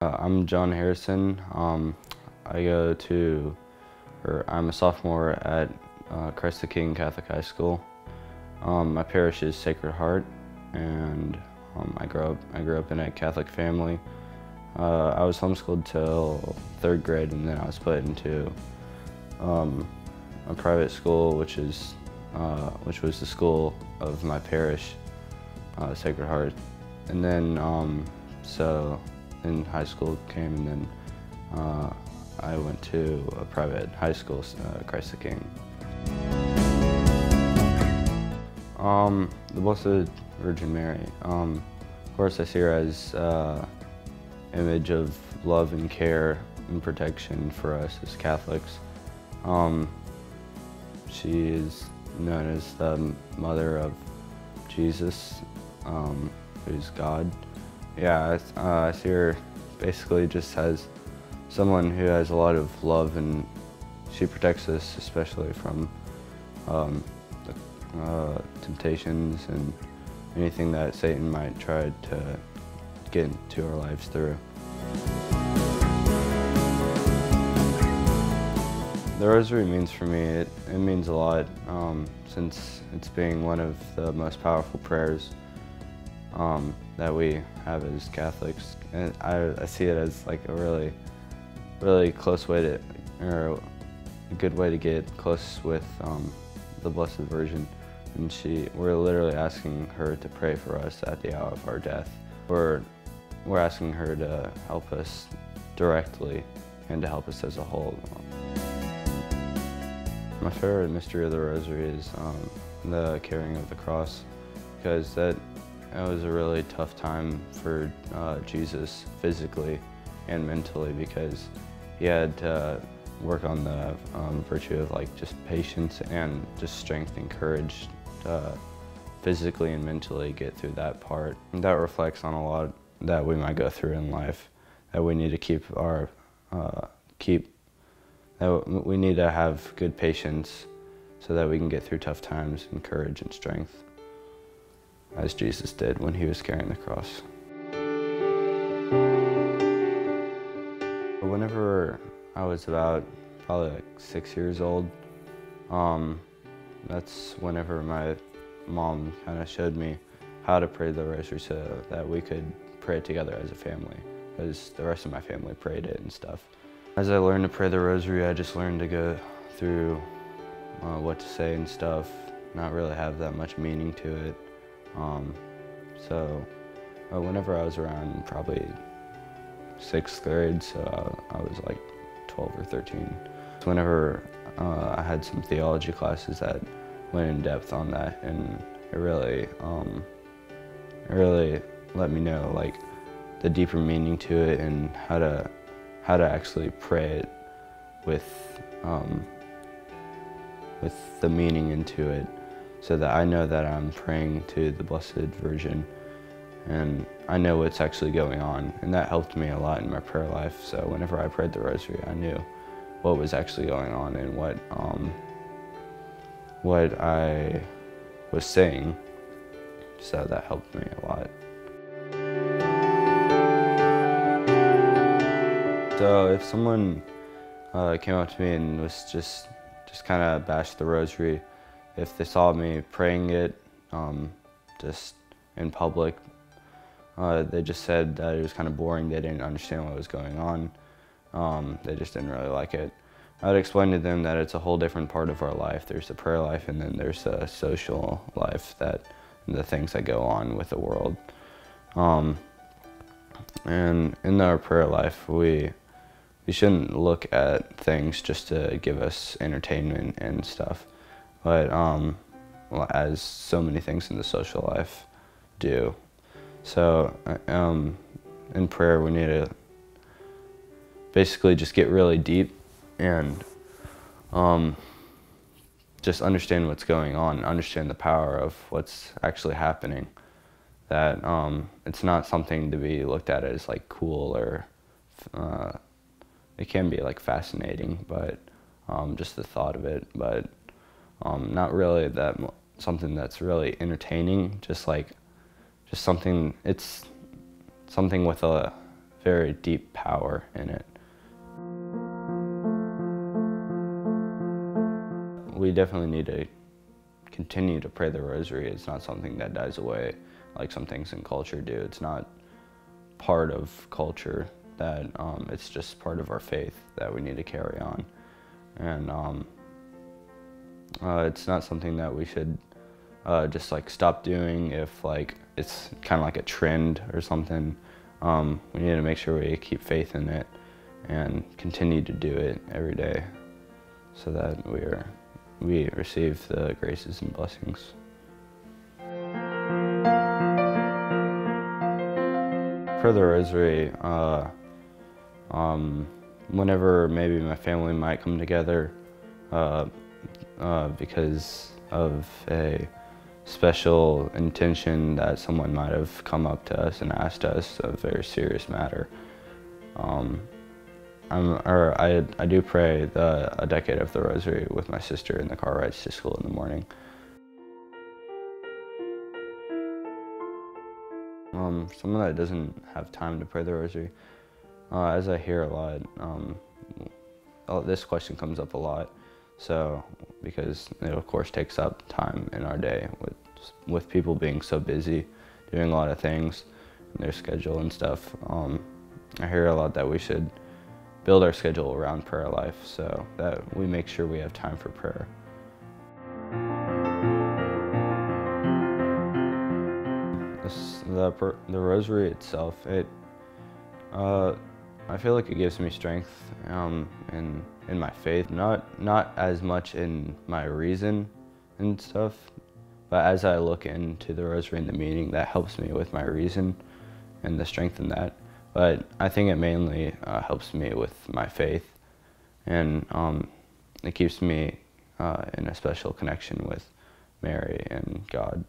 I'm John Harrison. I go to, or I'm a sophomore at Christ the King Catholic High School. My parish is Sacred Heart, and I grew up in a Catholic family. I was homeschooled till 3rd grade, and then I was put into a private school, which was the school of my parish, Sacred Heart. And then so in high school came, and then I went to a private high school, Christ the King. The Blessed Virgin Mary. Of course, I see her as image of love and care and protection for us as Catholics. She is known as the mother of Jesus, who's God. Yeah, I see her basically just as someone who has a lot of love, and she protects us especially from temptations and anything that Satan might try to get into our lives through. The Rosary means for me, it means a lot, since it's being one of the most powerful prayers that we have as Catholics. And I see it as like a really close way to, or a good way to get close with the Blessed Virgin. And we're literally asking her to pray for us at the hour of our death. We're asking her to help us directly and to help us as a whole. My favorite mystery of the Rosary is the carrying of the cross, because that was a really tough time for Jesus physically and mentally, because he had to work on the virtue of like just patience and just strength and courage to physically and mentally get through that part. And that reflects on a lot that we might go through in life, that we need to we need to have good patience so that we can get through tough times, and courage and strength, as Jesus did when he was carrying the cross. Whenever I was about probably like 6 years old, that's whenever my mom kind of showed me how to pray the Rosary so that we could pray it together as a family, because the rest of my family prayed it and stuff. As I learned to pray the Rosary, I just learned to go through what to say and stuff, not really have that much meaning to it. So whenever I was around probably 6th grade, so I was like 12 or 13. Whenever I had some theology classes that went in depth on that, and it really let me know like the deeper meaning to it, and how to actually pray it with the meaning into it, so that I know that I'm praying to the Blessed Virgin, and I know what's actually going on. And that helped me a lot in my prayer life. So whenever I prayed the Rosary, I knew what was actually going on and what I was saying. So that helped me a lot. So if someone came up to me and was just kind of bashed the Rosary, if they saw me praying it just in public, they just said that it was kind of boring. They didn't understand what was going on. They just didn't really like it. I would explain to them that it's a whole different part of our life. There's the prayer life, and then there's the social life, and the things that go on with the world. And in our prayer life, we shouldn't look at things just to give us entertainment and stuff, but as so many things in the social life do. So in prayer, we need to basically just get really deep and just understand what's going on, understand the power of what's actually happening. That it's not something to be looked at as like cool, or it can be like fascinating, but just the thought of it, but not really something that's really entertaining, just something, it's something with a very deep power in it. We definitely need to continue to pray the Rosary. It's not something that dies away like some things in culture do. It's not part of culture, that it's just part of our faith that we need to carry on. And it's not something that we should just like stop doing if like it's kind of like a trend or something. We need to make sure we keep faith in it and continue to do it every day so that we receive the graces and blessings. For the Rosary, whenever maybe my family might come together because of a special intention that someone might have come up to us and asked us a very serious matter. I do pray a decade of the Rosary with my sister in the car rides to school in the morning. Someone that doesn't have time to pray the Rosary, as I hear a lot, this question comes up a lot. So, because it of course takes up time in our day with people being so busy, doing a lot of things in their schedule and stuff. I hear a lot that we should build our schedule around prayer life so that we make sure we have time for prayer. The Rosary itself, I feel like it gives me strength in my faith, not as much in my reason and stuff, but as I look into the Rosary and the meaning, that helps me with my reason and the strength in that. But I think it mainly helps me with my faith, and it keeps me in a special connection with Mary and God.